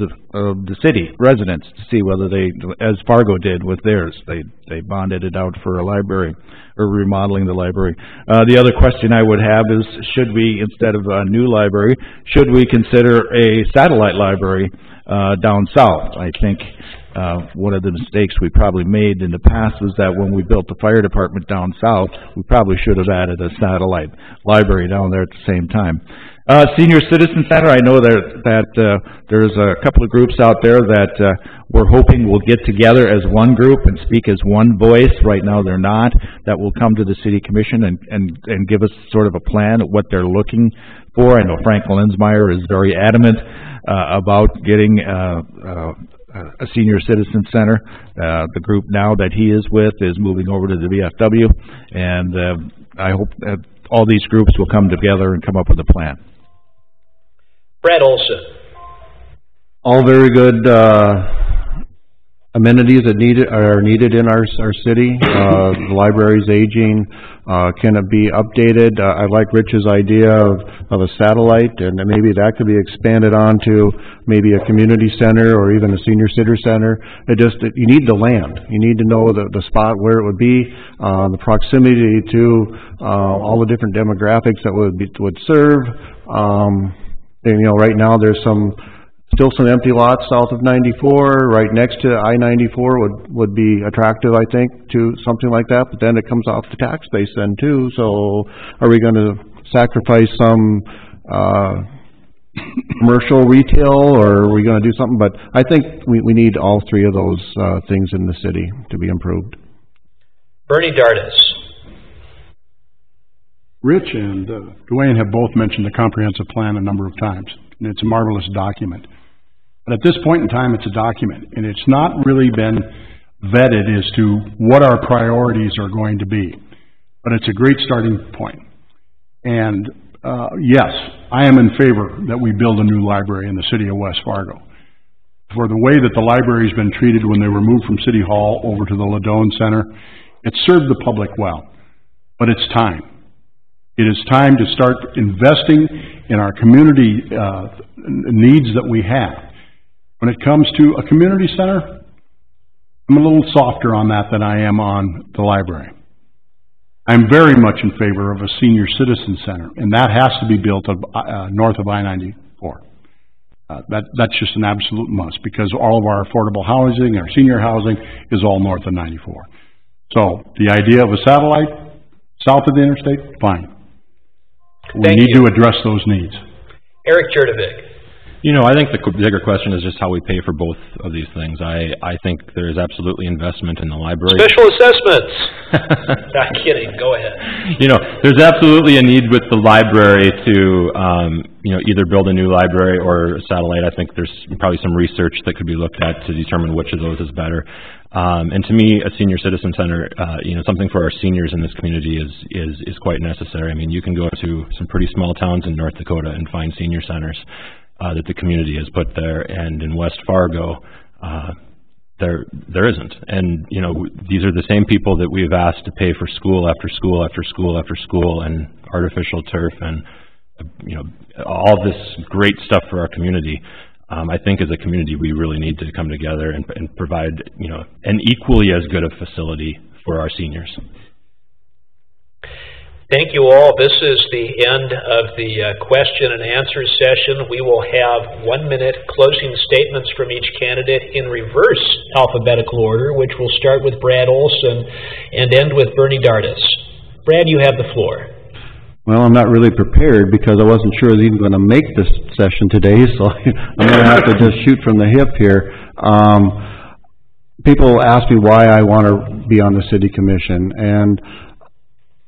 the city residents to see whether they, as Fargo did with theirs, they bonded it out for a library or remodeling the library. The other question I would have is, should we, instead of a new library, should we consider a satellite library down south? I think one of the mistakes we probably made in the past was that when we built the fire department down south, we probably should have added a satellite library down there at the same time. Senior Citizen Center, I know that there's a couple of groups out there that we're hoping will get together as one group and speak as one voice. Right now they're not. That will come to the City Commission and give us sort of a plan of what they're looking for. I know Frank Lensmeyer is very adamant about getting a senior citizen center. The group now that he is with is moving over to the VFW, and I hope that all these groups will come together and come up with a plan. Brad Olson. all very good, amenities that are needed in our city. The library's aging. Can it be updated? I like Rich's idea of a satellite, and maybe that could be expanded onto maybe a community center or even a senior center center. You need the land. You need to know the spot where it would be, the proximity to all the different demographics that would serve. And, right now there's still some empty lots south of 94, right next to I-94 would be attractive, I think, to something like that, but then it comes off the tax base then too, so are we going to sacrifice some commercial retail, or are we going to do something? But I think we need all three of those things in the city to be improved. Bernie Dardis. Rich and Duane have both mentioned the comprehensive plan a number of times, and it's a marvelous document. But at this point in time, it's a document, and it's not really been vetted as to what our priorities are going to be. But it's a great starting point. And yes, I am in favor that we build a new library in the city of West Fargo. For the way that the library's been treated when they were moved from City Hall over to the Ladone Center, it served the public well. But it's time. It is time to start investing in our community needs that we have. When it comes to a community center, I'm a little softer on that than I am on the library. I'm very much in favor of a senior citizen center, and that has to be built north of I-94. That's just an absolute must, because all of our affordable housing, our senior housing, is all north of 94. So the idea of a satellite south of the interstate, fine. We need to address those needs. Eric Gjerdevig. I think the bigger question is just how we pay for both of these things. I think there is absolutely investment in the library. Special assessments. Not kidding. Go ahead. There's absolutely a need with the library to, either build a new library or a satellite. I think there's probably some research that could be looked at to determine which of those is better. And to me, a senior citizen center, something for our seniors in this community is quite necessary. I mean, you can go to some pretty small towns in North Dakota and find senior centers that the community has put there, and in West Fargo, there isn't. And these are the same people that we've asked to pay for school after school after school after school, and artificial turf, and all this great stuff for our community. I think as a community we really need to come together and provide an equally as good a facility for our seniors. Thank you all. This is the end of the question and answer session. We will have 1 minute closing statements from each candidate in reverse alphabetical order, which will start with Brad Olson and end with Bernie Dardis. Brad, you have the floor. Well, I'm not really prepared because I wasn't sure I was even going to make this session today, so I'm going to have to just shoot from the hip here. People ask me why I want to be on the City Commission, and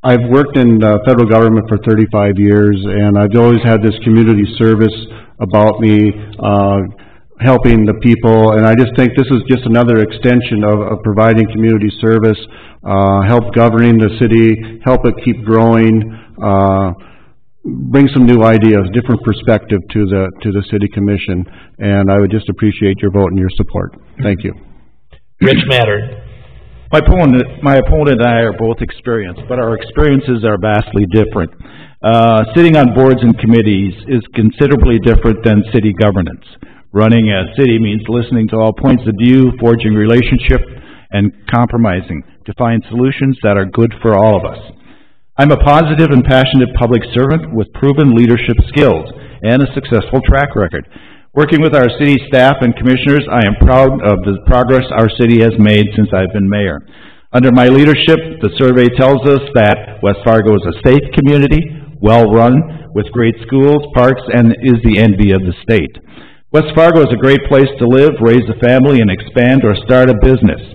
I've worked in federal government for 35 years, and I've always had this community service about me, helping the people, and I just think this is just another extension of providing community service, help governing the city, help it keep growing, bring some new ideas, different perspective to the City Commission, and I would just appreciate your vote and your support. Thank you. Rich Mattern. My opponent and I are both experienced, but our experiences are vastly different. Sitting on boards and committees is considerably different than city governance. Running a city means listening to all points of view, forging relationship, and compromising to find solutions that are good for all of us. I'm a positive and passionate public servant with proven leadership skills and a successful track record. Working with our city staff and commissioners, I am proud of the progress our city has made since I've been mayor. Under my leadership, the survey tells us that West Fargo is a safe community, well-run, with great schools, parks, and is the envy of the state. West Fargo is a great place to live, raise a family, and expand or start a business.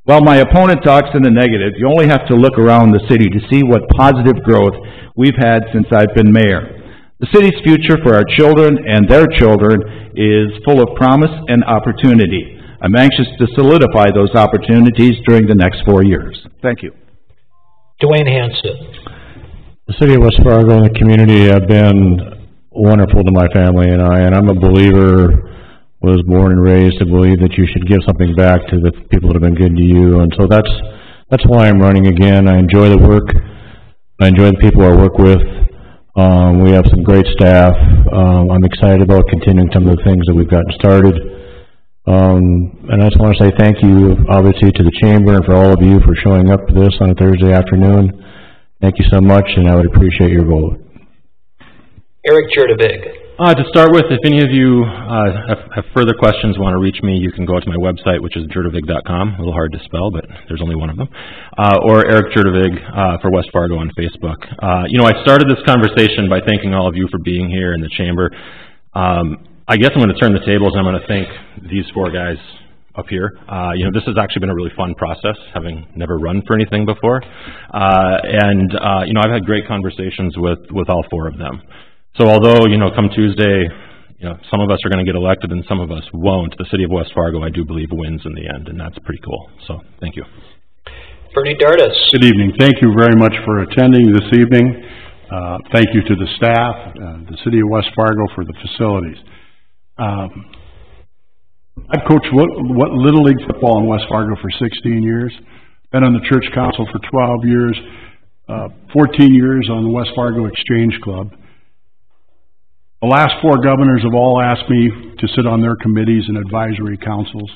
While my opponent talks in the negative, you only have to look around the city to see what positive growth we've had since I've been mayor. The city's future for our children and their children is full of promise and opportunity. I'm anxious to solidify those opportunities during the next 4 years. Thank you. Duane Hanson. The city of West Fargo and the community have been wonderful to my family and I, and I'm a believer was born and raised to believe that you should give something back to the people that have been good to you, and so that's why I'm running again. I enjoy the work. I enjoy the people I work with. We have some great staff. I'm excited about continuing some of the things that we've gotten started. And I just want to say thank you, obviously, to the Chamber and for all of you for showing up to this on a Thursday afternoon. Thank you so much, and I would appreciate your vote. Eric Gjerdevig. To start with, if any of you have further questions, want to reach me, you can go to my website, which is Gjerdevig.com. A little hard to spell, but there's only one of them. Or Eric Gjerdevig for West Fargo on Facebook. I started this conversation by thanking all of you for being here in the Chamber. I guess I'm going to turn the tables and I'm going to thank these four guys up here. This has actually been a really fun process, having never run for anything before. I've had great conversations with all four of them. So although, come Tuesday, some of us are going to get elected and some of us won't, the city of West Fargo, I do believe, wins in the end, and that's pretty cool. So, thank you. Bernie Dardis. Good evening. Thank you very much for attending this evening. Thank you to the staff, the city of West Fargo for the facilities. I've coached what Little League football in West Fargo for 16 years, been on the church council for 12 years, 14 years on the West Fargo Exchange Club. The last four governors have all asked me to sit on their committees and advisory councils.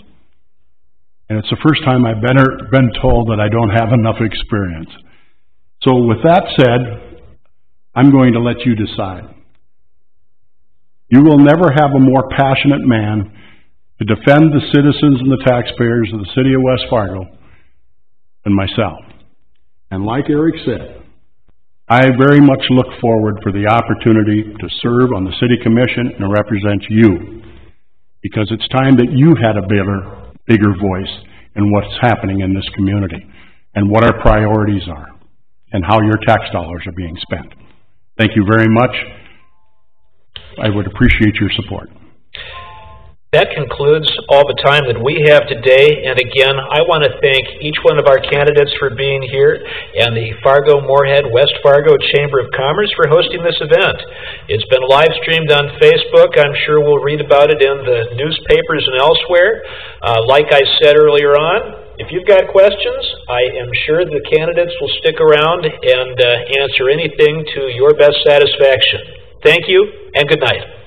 And it's the first time I've been told that I don't have enough experience. So with that said, I'm going to let you decide. You will never have a more passionate man to defend the citizens and the taxpayers of the city of West Fargo than myself. And like Eric said, I very much look forward for the opportunity to serve on the City Commission and represent you, because it's time that you had a bigger voice in what's happening in this community and what our priorities are and how your tax dollars are being spent. Thank you very much. I would appreciate your support. That concludes all the time that we have today, and again, I want to thank each one of our candidates for being here, and the Fargo Moorhead West Fargo Chamber of Commerce for hosting this event. It's been live streamed on Facebook. I'm sure we'll read about it in the newspapers and elsewhere. Like I said earlier on, if you've got questions, I am sure the candidates will stick around and answer anything to your best satisfaction. Thank you, and good night.